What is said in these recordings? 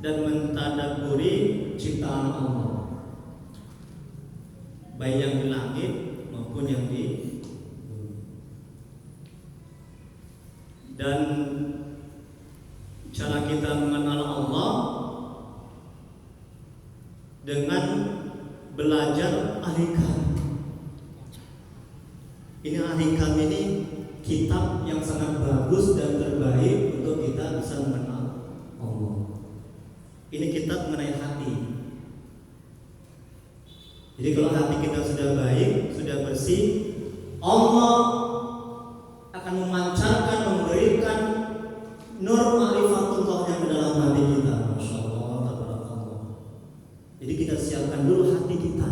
dan mentadabburi ciptaan Allah, baik yang di langit maupun yang di bumi. Dan cara kita mengenal Allah dengan belajar Al-Hikam. Ini Al-Hikam ini kitab yang sangat bagus dan terbaik untuk kita bisa mengenal Allah. Ini kitab mengenai hati. Jadi kalau hati kita sudah baik, sudah bersih, Allah akan memancarkan, memberikan nur ma'rifatullah yang ke dalam hati kita. Masya Allah, tabarakallah. Jadi kita siapkan dulu hati kita.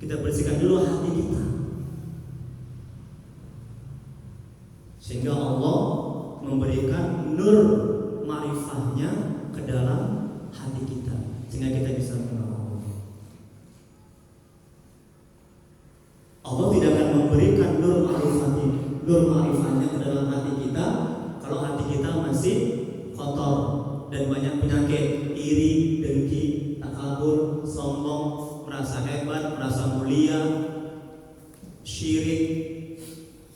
Kita bersihkan dulu hati kita, sehingga Allah memberikan nur ma'rifahnya ke dalam hati kita, sehingga kita bisa mengenal Allah. Allah tidak akan memberikan nur ma'rifahnya ke dalam hati kita kalau hati kita masih kotor dan banyak penyakit, iri, dengki, takabur, sombong, merasa hebat, merasa mulia, syirik,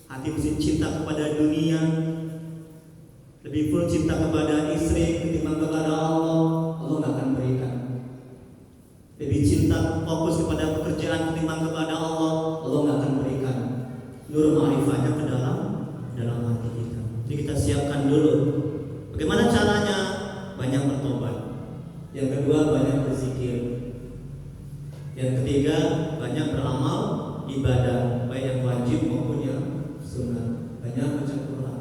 hati mesti cinta kepada dunia, lebih full cinta kepada istri ketimbang kepada Allah, Allah nggak akan berikan. Lebih cinta fokus kepada pekerjaan ketimbang kepada Allah, Allah nggak akan berikan. Nur ma'rifahnya ke dalam hati kita. Jadi kita siapkan dulu. Bagaimana caranya? Banyak bertobat. Yang kedua, banyak berzikir. Yang ketiga, banyak beramal ibadah, baik yang wajib maupun yang sunnah. Banyak baca Quran.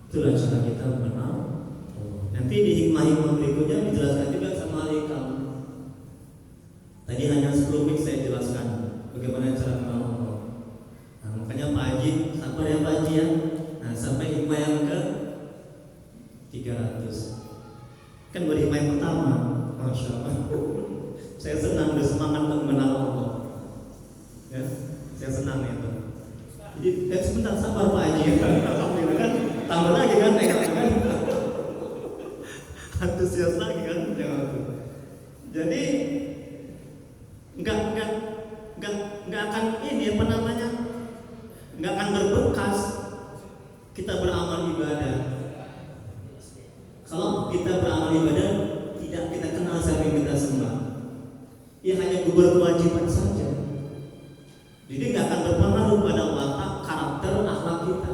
Itulah cara kita mengenal Allah. Nanti di hikmah-hikmah berikutnya dijelaskan juga sama Al-Hikam. Tadi hanya 10 menit saya jelaskan bagaimana cara mengenal Allah. Nah, makanya Pak Haji, sabar ya Pak Haji ya. Nah, sampai hikmah yang ke 300. Kan baru hikmah yang pertama, Masya Allah. Saya senang, bersemangat untuk mengenal Allah. Ya, saya senang itu. Jadi, sebentar sabar Pak Haji. Alhamdulillah kan, tambah lagi kan, kan? Antusias lagi kan, jadi nggak akan ini apa namanya, nggak akan berbekas kita beramal ibadah. Kalau kita beramal ibadah tidak kita kenal siapa yang kita sembah, ya hanya berkewajiban saja. Jadi nggak akan berpengaruh pada watak, karakter, akhlak kita.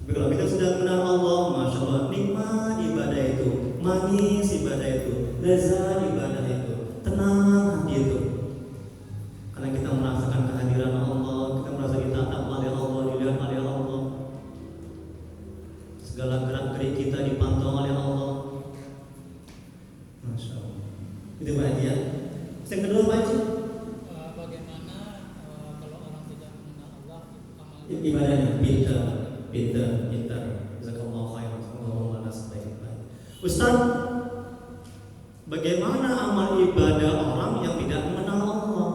Tapi kalau kita sudah mengenal Allah, Masya Allah, nikmat ibadah itu, manis ibadah itu, lezat ibadah itu, tenang hati itu. Karena kita merasakan kehadiran Allah, kita merasa ditatap oleh Allah, dilihat oleh Allah. Segala gerak-gerik kita dipantau oleh Allah. Masya Allah. Itu Pak Haji ya. Yang kedua Pak Haji, bagaimana kalau orang tidak mengenal Allah ibadahnya pintar. Jazakallahu khairan. Allahumma nasbaik. Ustaz, bagaimana amal ibadah orang yang tidak mengenal Allah?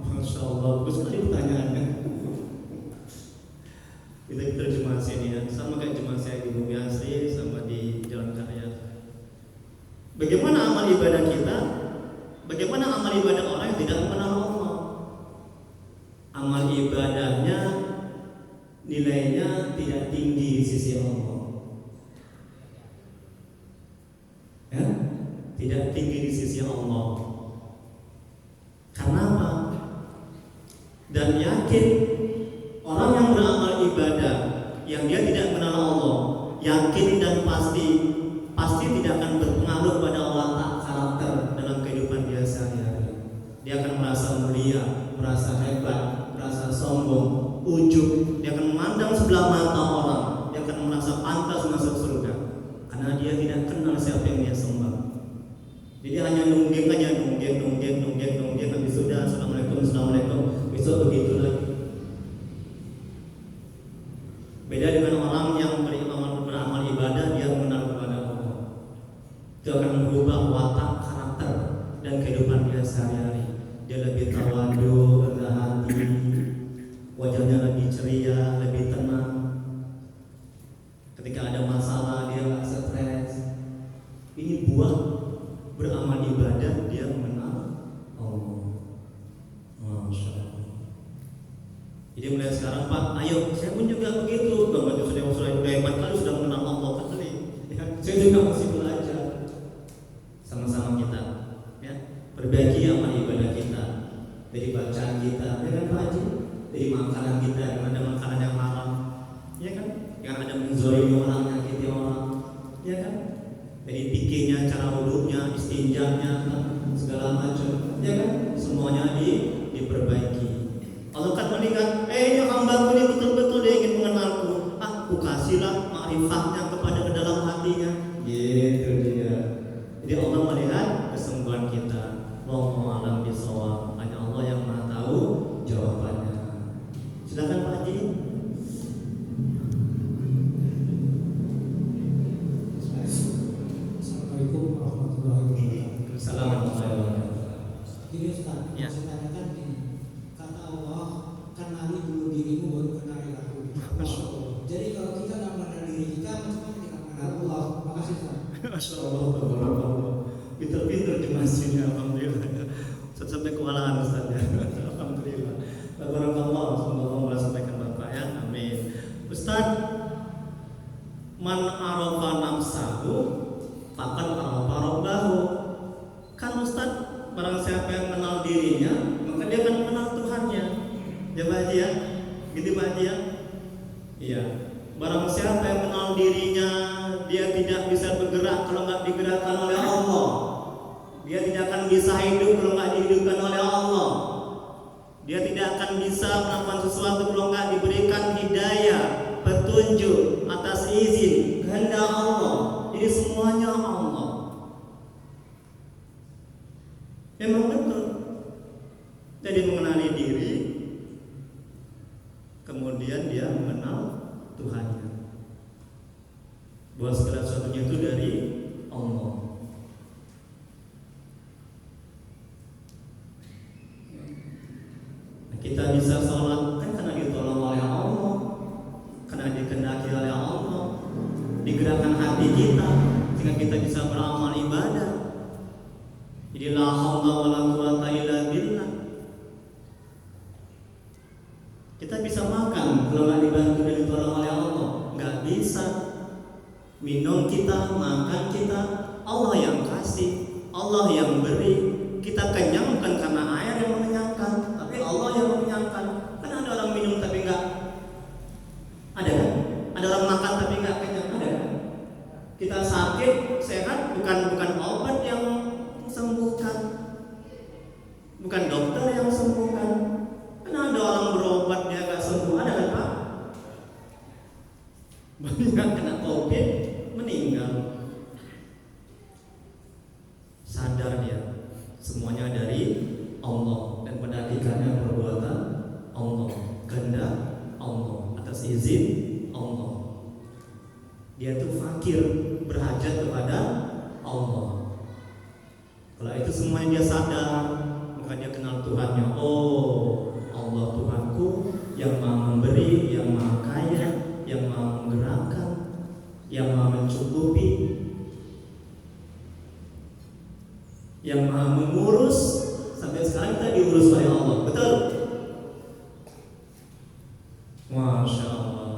Masya Allah, bagus sekali pertanyaannya. Kita terjemah sini ya, sama kayak jemaah saya di Bumi Asri sama di Jalan Karya. Bagaimana amal ibadah kita? Bagaimana amal ibadah orang yang tidak mengenal Allah? Amal ibadahnya nilainya tidak tinggi di sisi Allah. Ya? Tidak tinggi di sisi Allah. Karena apa? Dan yakin orang yang beramal ibadah yang dia tidak mengenal Allah, yakin dan pasti tidak akan berpengaruh pada watak karakter dalam kehidupan dia sehari-hari. Dia akan merasa mulia, merasa hebat, merasa sombong, ujub. Dia akan memandang sebelah mata orang. Dia akan merasa pantas masuk surga karena dia tidak kenal siapa yang dia sembah. Jadi hanya nungging, habis sudah assalamualaikum, besok begitu lagi. Beda dengan orang yang beramal ibadah, dia mengenal kepada Allah. Itu akan merubah watak, karakter, dan kehidupan dia sehari-hari. Dia lebih tawadu, rendah hati, wajahnya lebih ceria, lebih tenang. Pak, ayo, saya pun juga begitu. Bang, sudah hebat kali sudah mengenal Allah kali. Ya, saya juga masih belajar. Sama-sama kita, ya, perbaiki amal ibadah kita, dari bacaan kita, ya kan Pak Haji, dari makanan kita, yang ada makanan yang haram, ya kan, yang ada menzolimi orang, nyakiti orang, ya kan, dari pikirnya, cara wudhunya, istinjanya, segala macam, ya kan, semuanya diperbaiki. Allah kan melihat, ini hambaku ini betul-betul dia ingin mengenalku. Aku kasihlah ma'rifatnya kepada ke dalam hatinya. Gitu dia. Jadi Allah melihat kesungguhan kita. Wallahu a'lam bishawab. Hanya Allah yang Maha tahu jawabannya. Silakan Pak Haji. Assalamualaikum warahmatullahi wabarakatuh. Assalamualaikum warahmatullahi wabarakatuh. Gini Ustaz, Ya. saya tanyakan gini. Kata Allah, kenali dulu dirimu baru kenali aku. Jadi kalau kita nggak mengenal diri kita, macam kita mengenal Allah. Makasih Ustaz. Masya Allah, tabarakallah. Pinter-pinter di masjidnya, alhamdulillah. Ustaz sampai kewalahan Ustaz ya. Alhamdulillah. Tabarakallah, semoga Allah sampaikan Bapak ya. Amin. Ustaz, man arafa nafsahu faqad arafa rabbahu. Kan Ustaz, barang siapa yang mengenal dirinya, maka dia akan mengenal Tuhannya. Ya Pak Haji ya? Gitu Pak Haji ya? Iya. Barang siapa yang mengenal dirinya, dia tidak bisa bergerak kalau nggak digerakkan oleh Allah. Dia tidak akan bisa hidup kalau nggak dihidupkan oleh Allah. Dia tidak akan bisa melakukan sesuatu kalau nggak diberikan hidayah, petunjuk atas izin kehendak Allah. Jadi semuanya Allah. Memang betul. Jadi mengenali diri, kemudian dia mengenal Tuhannya. Bahwa segala sesuatunya itu dari Allah. Nah, kita bisa sholat kan karena ditolong oleh Allah, karena dikehendaki oleh Allah, digerakkan hati kita sehingga kita bisa beramal ibadah. Jadi la haula wala quwata illa billah. Kita bisa makan kalau nggak dibantu dan ditolong oleh Allah, nggak bisa. Minum kita, makan kita, Allah yang kasih, Allah yang beri. Kita kenyang bukan karena air yang mengenyangkan, tapi Allah yang mengenyangkan. Kan ada orang minum tapi nggak, ada kan? Ada orang makan tapi nggak kenyang, ada kan? Kita sakit, sehat bukan obat yang sembuhkan, bukan dokter yang sembuhkan. Karena ada orang berobat dia nggak sembuh, ada kan Pak? Banyak kena COVID meninggal. Sadar dia, semuanya dari Allah dan pada hakikatnya perbuatan Allah, kehendak Allah, atas izin Allah. Dia tuh fakir, berhajat kepada Allah. Kalau itu semuanya dia sadar, maka dia kenal Tuhannya. Oh, Allah Tuhanku yang Maha memberi, yang Maha kaya, yang Maha menggerakkan, yang Maha mencukupi, yang Maha mengurus. Sampai sekarang kita diurus oleh Allah, betul? Masya Allah.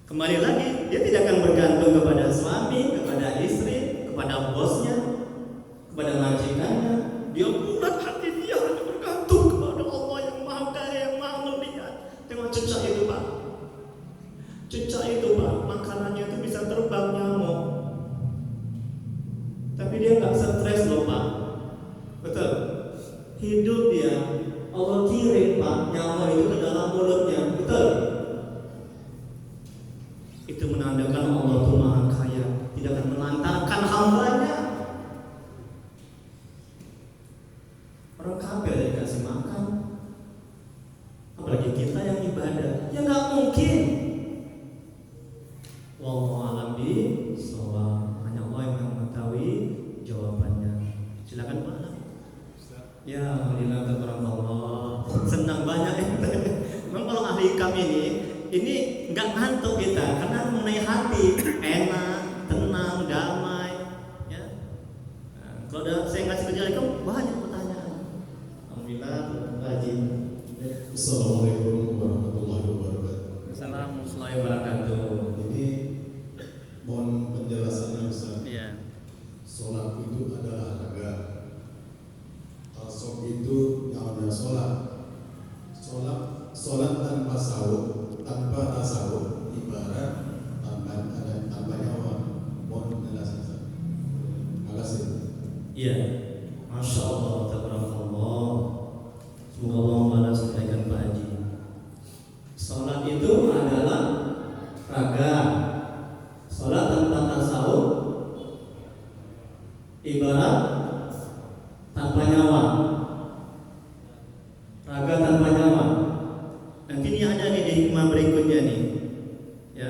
Kembali lagi, dia tidak akan bergantung kepada suami, kepada istri, kepada bosnya, kepada majikannya. Dia bulat hati dia hanya bergantung kepada Allah yang Maha Kaya, yang Maha melihat. Tengok cicak itu Pak, cicak itu Pak, makanannya itu bisa terbang nyamuk, tapi dia nggak stres loh Pak. Betul? Hidup dia, Allah kirim Pak nyamuk itu ke dalam mulutnya. Betul? Itu menandakan Allah itu Maha Kaya, tidak akan melantarkan hambanya. Orang kafir dikasih makan, apalagi kita yang ibadah, ya nggak mungkin. Wallahu a'lam bishawab. Hanya Allah yang mengetahui jawabannya. Silakan Pak. Ya, alhamdulillah, tabarakallah. Senang banyak ya. Memang kalau ahli kami ini nggak ngantuk kita karena mengenai hati, enak, tenang, damai. Ya. Nah, kalau udah saya ngasih kerja itu banyak pertanyaan. Alhamdulillah, rajin. Assalamualaikum warahmatullahi tanpa tasawuf ibarat tanpa nyawa. Mohon penjelasan. Terima kasih. Iya, masya Allah, tabarakallah. Semoga Allah membalas kebaikan Pak Haji. Salat itu adalah raga. Salat tanpa tasawuf ibarat tanpa nyawa. Raga tanpa nyawa. Nanti ini ada nih di hikmah berikutnya nih, ya.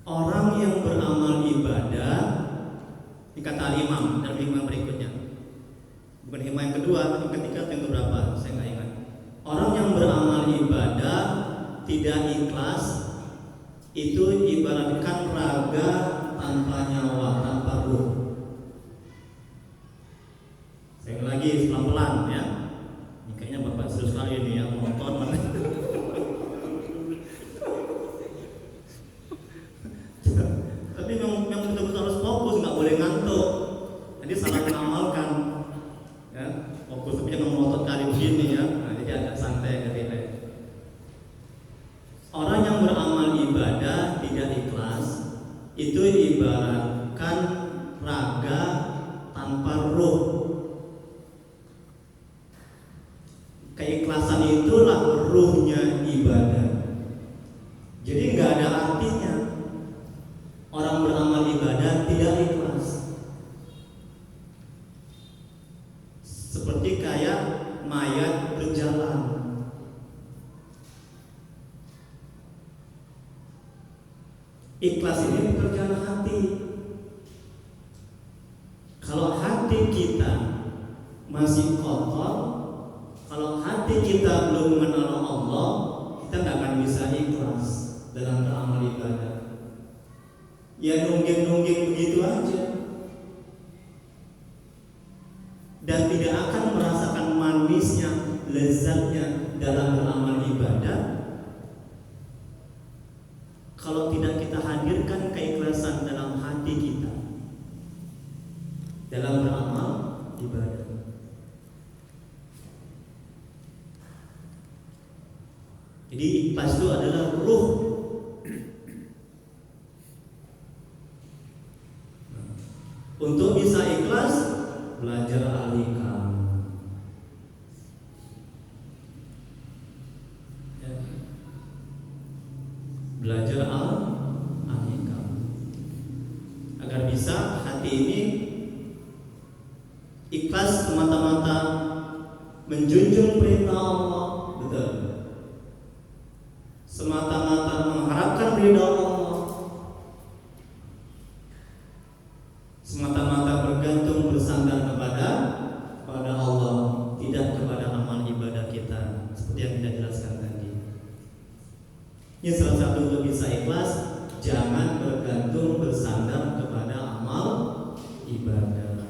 Orang yang beramal ibadah, dikata imam dalam hikmah berikutnya. Bukan hikmah yang kedua, yang ketiga, yang keberapa? Saya nggak ingat. Orang yang beramal ibadah tidak ikhlas itu ibaratkan raga tanpa nyawa, tanpa ruh. Saya lagi pelan-pelan ya. Ini kayaknya bapak serius sekali ini ya, monoton. Tapi memang betul-betul harus fokus, nggak boleh ngantuk. Jadi salah mengamalkan, ya fokus tapi jangan melotot kali begini ya. Nah, jadi agak santai ketika orang yang beramal ibadah tidak ikhlas itu ibaratkan raga tanpa ruh. Keikhlasan itulah ruhnya ibadah. Jadi nggak ada artinya orang beramal ibadah tidak ikhlas. Seperti kayak mayat berjalan. Ikhlas ini pekerjaan hati. Kalau hati kita masih kotor, kalau hati kita belum mengenal Allah, kita nggak akan bisa ikhlas dalam beramal ibadah. Ya nungging-nungging begitu aja, dan tidak akan merasakan manisnya, lezatnya dalam beramal ibadah kalau tidak kita hadirkan keikhlasan dalam hati kita dalam beramal ibadah. Jadi ikhlas itu adalah ruh. Untuk bisa ikhlas, belajar al-hikam. Ya. Belajar al-hikam agar bisa hati ini ikhlas semata-mata menjunjung perintah Allah, betul. Semata-mata mengharapkan ridha Allah, semata-mata bergantung bersandar kepada Allah, tidak kepada amal ibadah kita, seperti yang kita jelaskan tadi. Ini salah satu untuk bisa ikhlas, jangan bergantung bersandar kepada amal ibadah.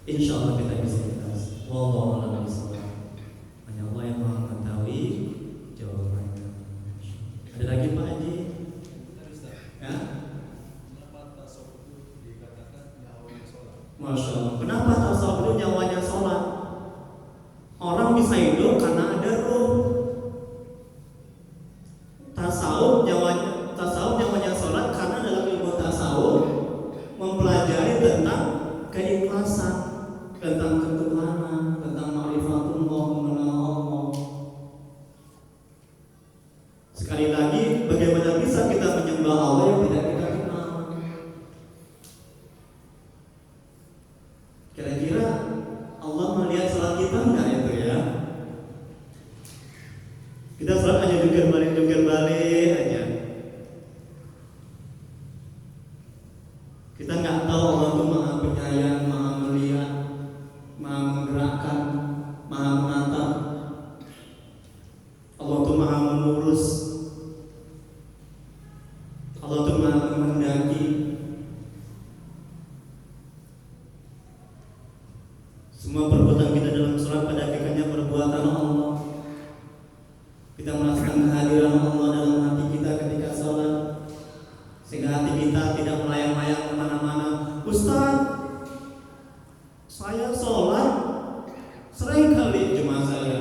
Insya Allah kita bisa ikhlas. Wallahu a'lam bishawab. Hanya Allah yang Maha mengetahui jawabannya. Ada lagi Pak Haji? Ya? Masya Allah. Kenapa tasawuf itu nyawanya sholat? Orang bisa hidup karena ada ruh. Tasawuf nyawanya sholat karena dalam ilmu tasawuf mempelajari tentang keikhlasan, tentang ketuhanan, tentang ma'rifatullah, mengenal Allah. Sekali lagi, bagaimana bisa kita menyembah Allah yang tidak kita kenal? Kira-kira Allah melihat salat kita enggak itu ya? Kita salat aja jungkir balik aja. Kita nggak tahu Allah itu Maha Penyayang, Maha Melihat, Maha Menggerakkan, Maha Menatap. Allah itu Maha Mengurus. Allah itu Maha Menghendaki. Semua perbuatan kita dalam sholat pada hakikatnya perbuatan Allah. Kita merasakan kehadiran Allah dalam hati kita ketika sholat, sehingga hati kita tidak melayang-layang kemana-mana. Ustaz, saya Saya sholat sering kali jemaah saya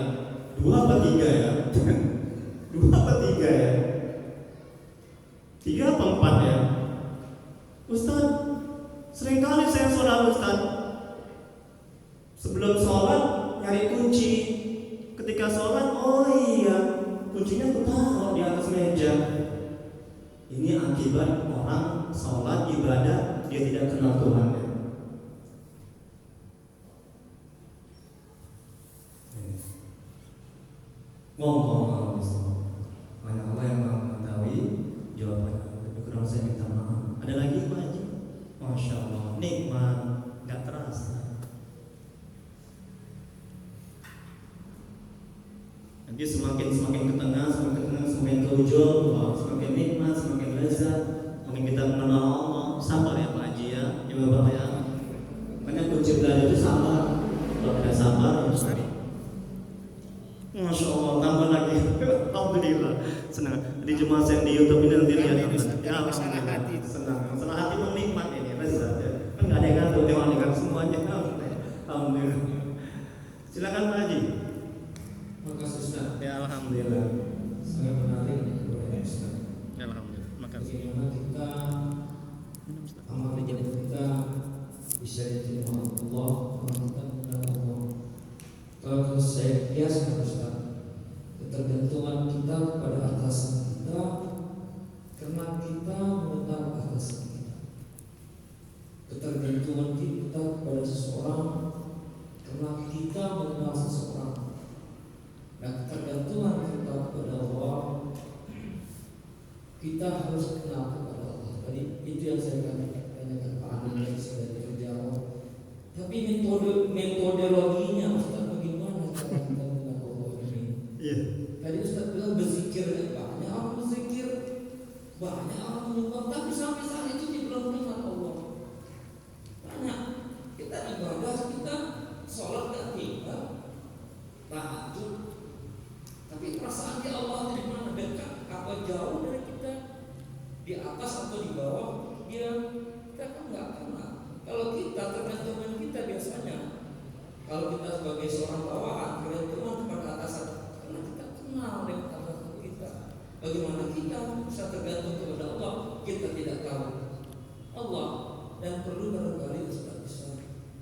2 apa 3 ya 2 apa 3 ya 3 apa 4 ya Ustaz, sering kali saya sholat Ustaz. Sebelum sholat nyari kunci. Ketika sholat, oh iya, kuncinya aku taruh di atas meja. Ini akibat orang sholat ibadah dia tidak kenal Tuhan. Ngomong mana Allah yang mengetahui jawabannya. Tapi kurang saya minta maaf. Ada lagi Pak Haji? Masya Allah, nikmat, nggak terasa. Nanti semakin ke tengah, semakin ke ujung, semakin nikmat, semakin lezat. Semakin kita mengenal Allah. Sabar ya Pak Haji ya, Ibu Bapak ya. Makanya kunci belajar itu sabar. Kalau tidak sabar, Masya Allah, tambah lagi. Alhamdulillah, senang. Di jemaah saya di YouTube ini nanti lihat. Ya, masalah hati, senang. Masalah hati menikmat ini, lezat ya. Kan nggak ada yang ngatur, dengan semuanya. Alhamdulillah. Silakan Pak Haji. Makasih Ustaz. Ya, alhamdulillah. Sangat menarik ya Ustaz. Ya, alhamdulillah. Makasih. Bagaimana kita amal ibadah kita bisa diterima Allah, kita mengenal Allah. Kalau saya kiaskan Ustaz, ketergantungan kita kepada atasan kita karena kita mengenal atasan kita. Ketergantungan kita kepada seseorang karena kita mengenal seseorang. Dan ketergantungan kita kepada Allah, kita harus kenal kepada Allah. Tadi itu yang saya tanyakan Pak Andi yang sudah terjawab. Tapi metodologinya Ustaz, bagaimana cara kita mengenal Allah ini? Iya. Tadi Ustaz bilang berzikir, banyak orang berzikir, banyak orang menyembah, tapi sampai saat itu dia belum mengenal Allah. Banyak kita ibadah, kita sholat dan ibadah, tahajud, tapi perasaan di Allah dari mana, dekat apa jauh dari kita, di atas atau di bawah, kita kan nggak kenal. Kalau kita tergantungan kita biasanya, kalau kita sebagai seorang bawahan tergantungan kepada atasan, karena kita kenal dengan atasan kita. Bagaimana kita bisa tergantung kepada Allah? Kita tidak tahu Allah, dan perlu barangkali Ustaz bisa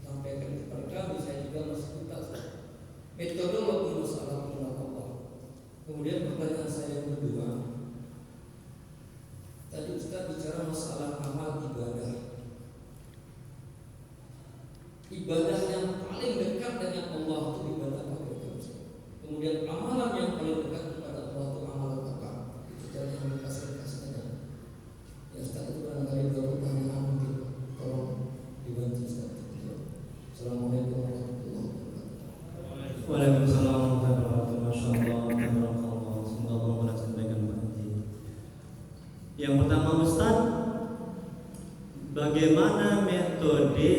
sampaikan kepada kami. Saya juga masih tuntas metodologi masalah mengenal Allah. Kemudian pertanyaan saya yang kedua, tadi Ustaz bicara masalah amal ibadah. Ibadah yang paling dekat dengan Allah itu ibadah apa? Kemudian amalan yang paling dekat kepada Allah itu amalan apa? Itu cara yang dikasih-kasihnya. Ya Ustaz, itu barangkali dua pertanyaan, mungkin tolong dibantu Ustaz. Assalamualaikum warahmatullahi wabarakatuh. Waalaikumsalam warahmatullahi wabarakatuh. Masya Allah, tabarakallah. Semoga Allah memberkati kebaikan Pak Haji. Yang pertama Ustaz, bagaimana metode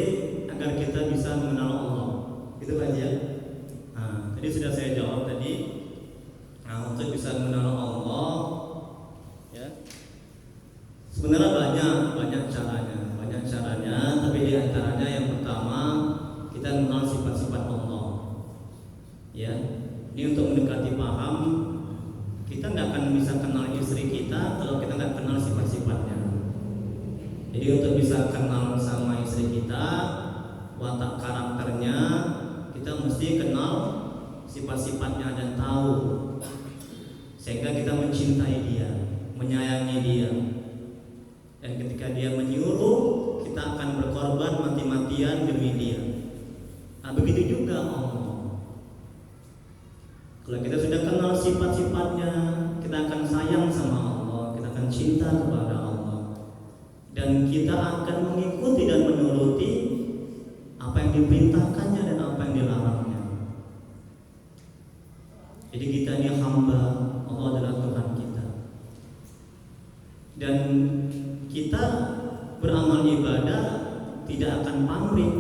agar kita bisa mengenal Allah? Itu Pak Haji ya. Nah, tadi sudah saya jawab tadi. Nah, untuk bisa mengenal Allah, ya, sebenarnya banyak caranya, tapi di antaranya yang pertama kita mengenal sifat-sifat Allah. Ya, ini untuk mendekati paham, kita nggak akan bisa kenal istri kita kalau kita nggak kenal sifat-sifatnya. Jadi untuk bisa kenal sama istri kita, watak karakternya, kita mesti kenal sifat-sifatnya dan tahu, sehingga kita mencintai dia, menyayangi dia. Dan ketika dia menyuruh, kita akan berkorban mati-matian demi dia. Nah, begitu juga Allah. Kalau kita sudah kenal sifat-sifatnya, kita akan sayang sama Allah, kita akan cinta kepada Allah, dan kita akan mengikuti dan menuruti apa yang diperintahkannya dan apa yang dilarangnya. Jadi kita ini hamba, Allah adalah Tuhan kita, dan kita beramal ibadah tidak akan pamrih.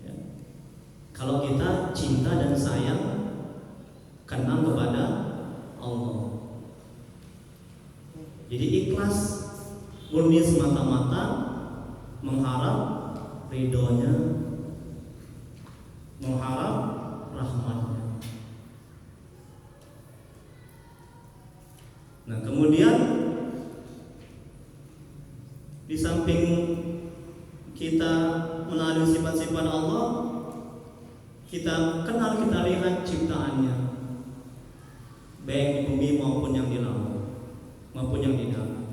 Ya. Kalau kita cinta dan sayang kenal kepada Allah, jadi ikhlas, murni semata-mata mengharap ridhonya, mengharap rahmatnya. Nah, kemudian di samping kita melalui sifat-sifat Allah, kita kenal, kita lihat ciptaannya, baik di bumi maupun yang di laut, maupun yang di darat.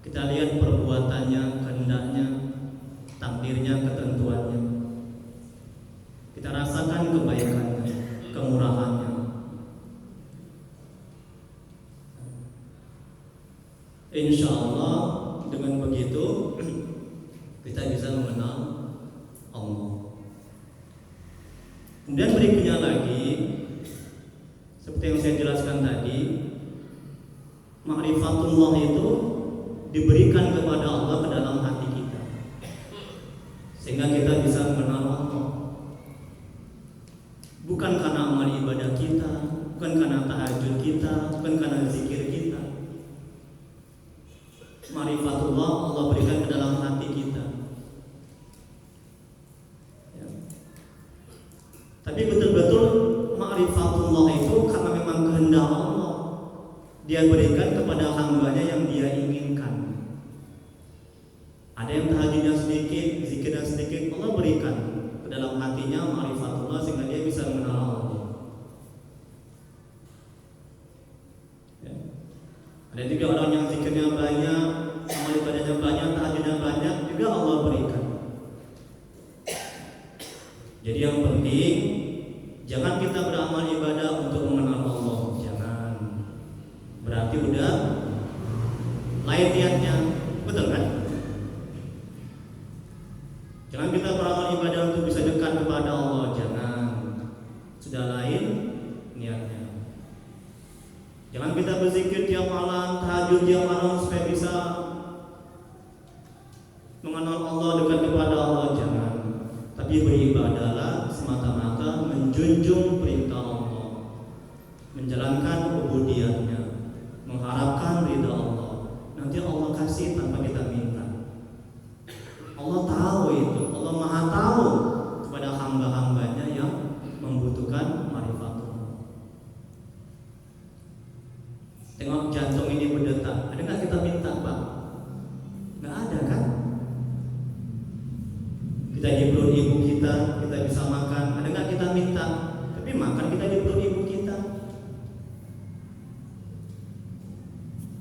Kita lihat perbuatannya, kehendaknya, takdirnya, ketentuannya. Kita rasakan kebaikannya, kemurahannya. Insya Allah dengan begitu kita bisa mengenal Allah. Kemudian berikutnya lagi, seperti yang saya jelaskan tadi, ma'rifatullah itu diberikan kepada Allah ke dalam hati kita, sehingga kita bisa mengenal Allah. Bukan karena amal ibadah kita, bukan karena tahajud kita, bukan karena zikir kita. Ma'rifatullah Allah berikan ke dalam hati kita. Ya. Tapi betul-betul ma'rifatullah itu karena memang kehendak Allah, Dia berikan kepada hambanya yang Dia inginkan. Ada yang tahajudnya sedikit, zikirnya sedikit, Allah berikan ke dalam hatinya ma'rifatullah sehingga dia bisa mengenal Allah. Ya. Ada juga orang yang zikirnya banyak, amal ibadahnya banyak, tahajudnya banyak, juga Allah berikan. Jadi yang penting jangan kita beramal ibadah untuk mengenal Allah, jangan. Berarti udah lain niatnya, betul kan? Jangan kita beramal ibadah untuk bisa dekat kepada Allah, jangan. Sudah lain niatnya. Jangan kita berzikir tiap malam, tahajud tiap malam supaya bisa mengenal Allah, dekat kepada Allah, jangan. Tapi beribadahlah semata-mata menjunjung perintah Allah, menjalankan ubudiyahnya, mengharapkan ridha Allah. Nanti Allah kasih tanpa kita minta. Allah tahu itu, Allah Maha tahu kepada hamba-hambanya yang membutuhkan ma'rifatullah. Tengok jantung ini berdetak, ada nggak kita minta, Pak? Nggak ada kan? Kita di perut ibu kita bisa makan, ada nggak kita minta? Tapi makan kita di perut ibu kita.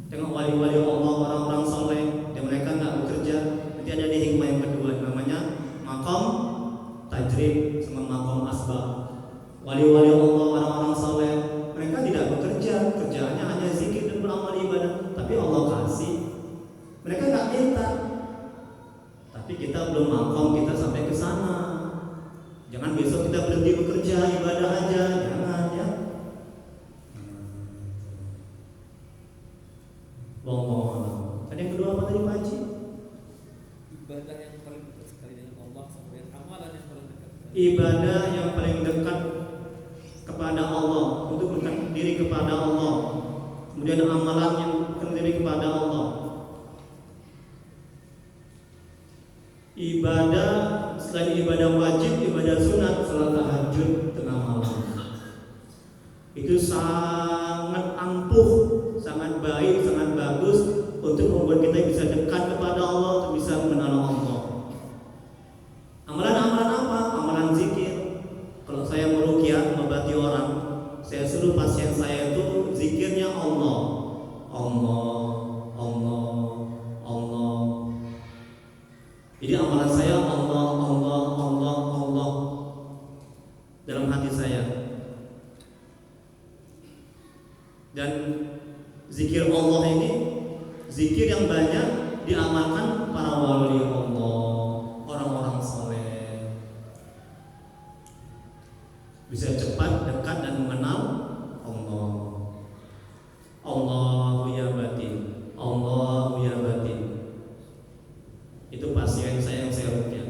Tengok wali-wali Allah, orang-orang soleh, yang mereka nggak bekerja. Nanti ada di hikmah yang kedua, namanya maqam tajrib sama maqam asbab. Wali-wali Allah, orang-orang soleh, mereka tidak bekerja, kerjaannya hanya zikir dan beramal ibadah, tapi Allah kasih. Mereka nggak minta. Tapi kita belum maqam, kita sampai ke sana. Jangan besok kita berhenti bekerja, ibadah aja, jangan ya. Wallahu. Tadi yang kedua apa tadi Pak Haji? Ibadah yang paling dekat sekali dengan Allah sampai amalan yang paling dekat. Ibadah yang paling dekat kepada Allah, untuk mendekat diri kepada Allah. Kemudian amalan yang mendekat diri kepada Allah. Ibadah selain ibadah wajib, ibadah sunat, salat tahajud tengah malam. Itu sangat ampuh, sangat baik, sangat bagus untuk membuat kita bisa dekat kepada Allah, untuk bisa mengenal Allah. Amalan-amalan apa? Amalan zikir. Kalau saya meruqyah, mengobati orang, saya suruh pasien saya itu zikirnya Allah, Allah, Allah, Allah. Jadi amalan saya Allah, Allah, Allah, Allah dalam hati saya. Dan zikir Allah ini zikir yang banyak diamalkan para wali Allah, orang-orang saleh. Bisa cepat, dekat dan mengenal Allah. Allahu ya batin, Allahu ya batin. Itu pasien saya yang saya ruqyah.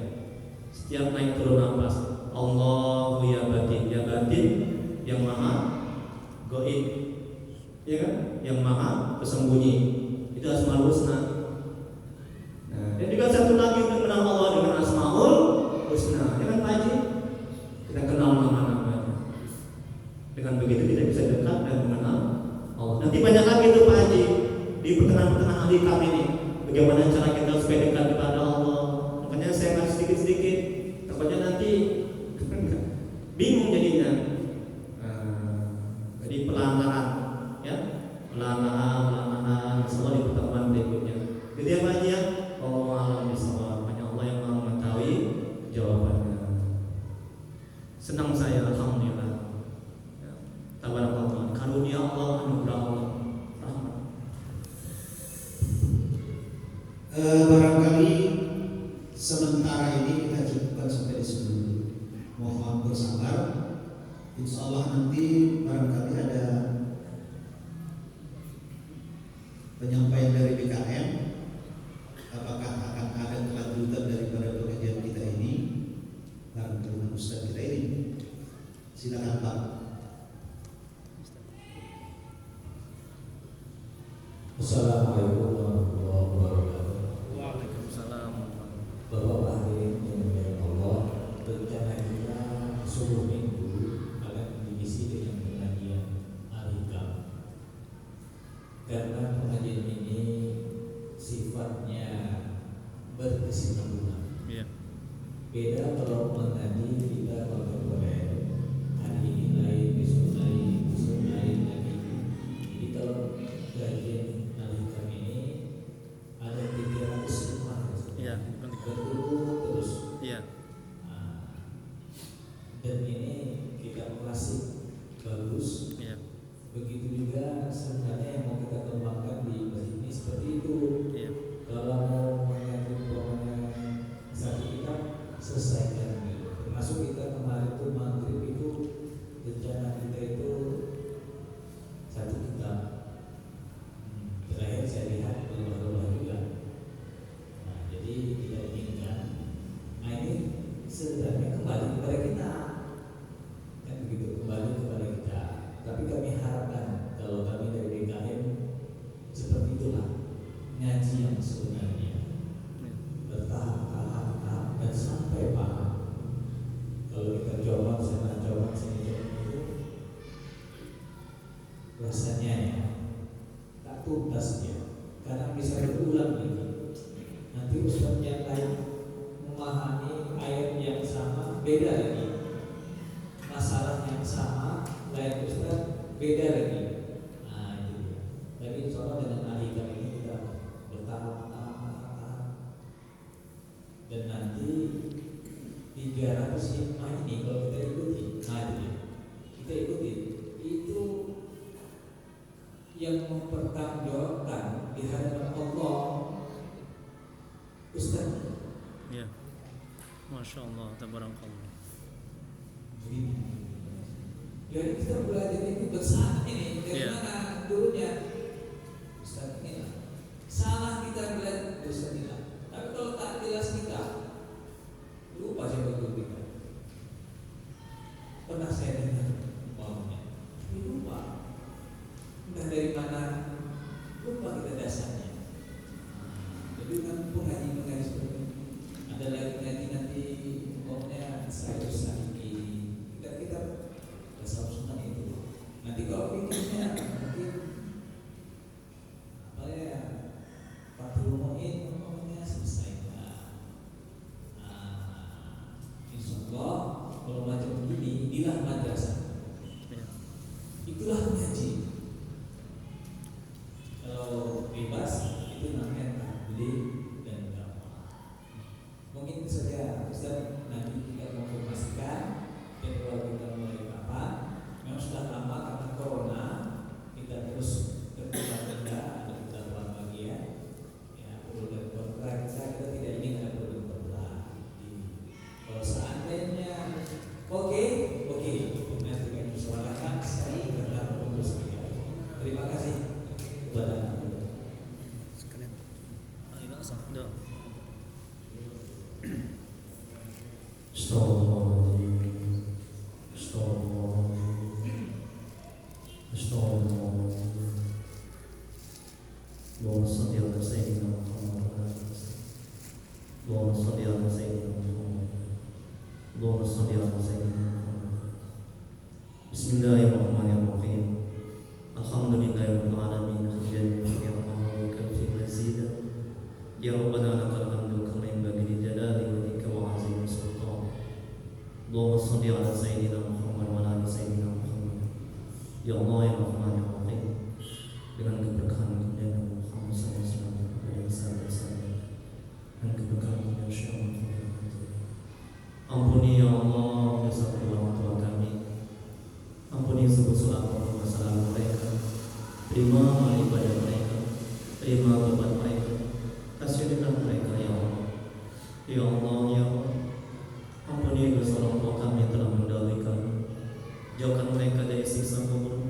Setiap naik turun nafas, Allahu ya batin yang maha gaib, ya kan? Yang maha pesembunyi. Itu Asmaul Husna. Nah, dan juga satu lagi sementara ini kita cukupkan sampai di sini dulu. Mohon bersabar. Insya Allah nanti barangkali ada penyampaian dari BKM. Apakah akan ada kelanjutan daripada pengajian kita ini bareng dengan Ustaz kita ini? Silakan Pak. Assalamualaikum warahmatullahi wabarakatuh. Waalaikumsalam. Bapak hadirin yang dimuliakan Allah, rencana kita 10 minggu akan diisi dengan pengajian Al-Hikam. Karena pengajian ini sifatnya berkesinambungan. Iya. Beda kalau mengaji kita kontemporer, hari ini lain, besok lain, besok lain lagi. Jadi kalau kajian Al-Hikam ini ada 300 rumah. Iya. Berdua terus. Iya. Dan ini kita klasik bagus. Iya. Begitu juga sebenarnya yang mau kita kembangkan di masjid ini seperti itu. Iya. Kalau mau mengatur programnya satu kitab selesaikan gitu. Termasuk kita kemarin tuh maghrib itu rencana kita itu satu kitab. Terakhir saya lihat berubah-ubah juga. Nah, jadi kita inginkan. Nah ini sebenarnya kembali kepada kita. Kan begitu, kembali kepada kita. Tapi kami harapkan kalau kami dari BKM seperti itulah ngaji yang sebenarnya bertahap-tahap dan sampai paham. Kalau kita coba sana coba sini coba itu rasanya ya tak tuntas dia. Kadang bisa berulang lagi. Nanti ustaz yang lain memahami ayat yang sama beda lagi. Masalah yang sama lain ustaz beda lagi. Nah itu dia. Tapi insya Allah dengan Al-Hikam ini kita bertahap-tahap dan nanti 300 hikmah ini kalau kita ikuti, nah itu dia. Kita ikuti itu yang mempertanggungjawabkan di hadapan Allah ustaz. Iya. Masya Allah, tabarakallah. Jadi kita belajar ini bersama ini dari Iya. mana dulunya Ustaz ini salah kita belajar Ustaz ini. Tapi kalau tak jelas kita lupa siapa guru kita. Pernah saya dengar umpamanya, tapi lupa entah dari mana, lupa kita dasarnya. Jadi kan pengaji seperti ini. Ada lagi ngaji nanti umpamanya saya ini kita dasar sunnah itu. Nanti kalau pikirnya mungkin apa ya Fathul Mu'in umpamanya selesai. Insya Allah kalau macam begini inilah madrasah. Iya. Itulah mengaji. Kalau bebas itu namanya takbir dan dakwah. Mungkin itu saja Ustaz, nanti kita konfirmasikan jadwal kita mulai kapan. Memang sudah lama karena corona kita terus berpindah-pindah, ada beberapa bagian ya perlu dan kontra kita tidak ingin ada perlu kontra. Kalau seandainya oke, nanti kami persoalkan saya berlaku pengurus kita. Terima kasih kepada Anda. Sekalian. Ayo sah. Dah. Bismillahirrahmanirrahim. Alhamdulillahirabbil alamin. Ya Rabbana lakal hamdu kama yanbaghi li jalali wajhika wa 'azimi sultanik. Allahumma shalli ala sayyidina Muhammad wa ala ali sayyidina Muhammad. Ya Allah ya Rahman ya Rahim. Dengan keberkahan Nabi Muhammad SAW dan sahabat-sahabat dan keberkahan Syekh Muhammad. Ampuni ya Allah dosa orang tua kami. Ampuni segala permasalahan mereka. Terima ibadah mereka. Terima tobat mereka. Kasihanilah mereka ya Allah. Ya Allah, ya Allah, ampuni dosa orang tua kami yang telah mendahulukan. Jauhkan mereka dari siksa kubur.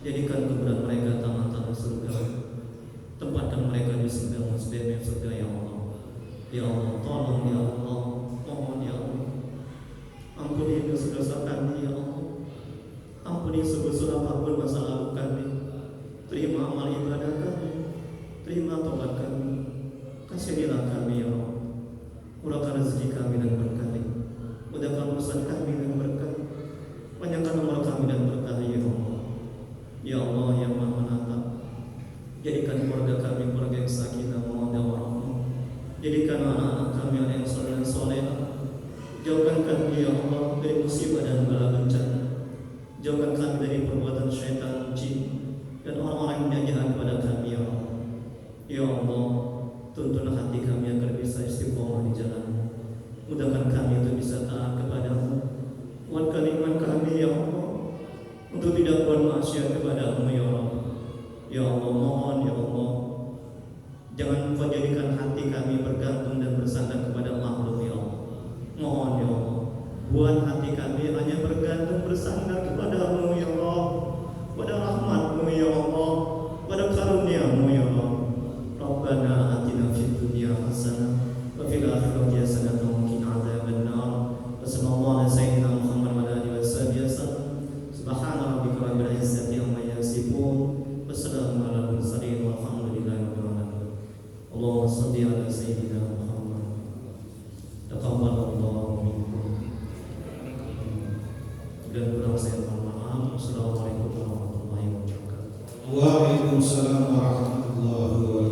Jadikan kuburan mereka taman-taman surga. Tempatkan mereka di surga musbih surga ya Allah. Ya Allah, tolong ya Allah, mohon ya Allah. Ampuni dosa-dosa kami ya Allah. Ampuni sebesar apapun masa lalu kami. Terima amal ibadah kami. Terima tobat kami. Kasihanilah kami ya Allah. Murahkan rezeki kami dan berkati. Mudahkan urusan kami dan berkati. Panjangkan umur kami dan berkati ya Allah. Ya Allah yang Maha Menatap, jadikan keluarga kami keluarga yang sakinah mawaddah warahmah. Jadikan anak-anak kami anak yang saleh dan salehah. Jauhkan kami ya Allah dari musibah dan bala bencana. Jauhkan kami dari perbuatan syaitan, jin, dan orang-orang yang jahat kepada kami ya Allah. Ya Allah, tuntunlah hati kami agar bisa istiqomah di jalan-Mu. Mudahkan kami untuk bisa taat kepada-Mu. Kuatkan iman kami ya Allah untuk tidak buat maksiat kepada-Mu ya Allah. Ya Allah, mohon ya Allah, jangan Engkau jadikan hati kami bergantung dan bersandar kepada makhluk ya Allah. Mohon ya Allah, buat hati kami hanya bergantung bersandar kepada-Mu ya Allah, pada rahmat-Mu ya Allah, pada karunia-Mu ya Allah. Rabbana atina fid dunya hasanah wa fil akhirati hasanah wa qina adzabannar. Wa sallallahu ala sayyidina Muhammad wa ala alihi wasallam. Subhana rabbika rabbil izzati amma yasifun. Wassalamu ala mursalin walhamdulillahi rabbil alamin. Allahumma shalli ala sayyidina Muhammad. Taqabbalallahu minkum. Dan kurang saya mohon maaf. Assalamualaikum warahmatullahi wabarakatuh. Waalaikumsalam warahmatullahi wabarakatuh.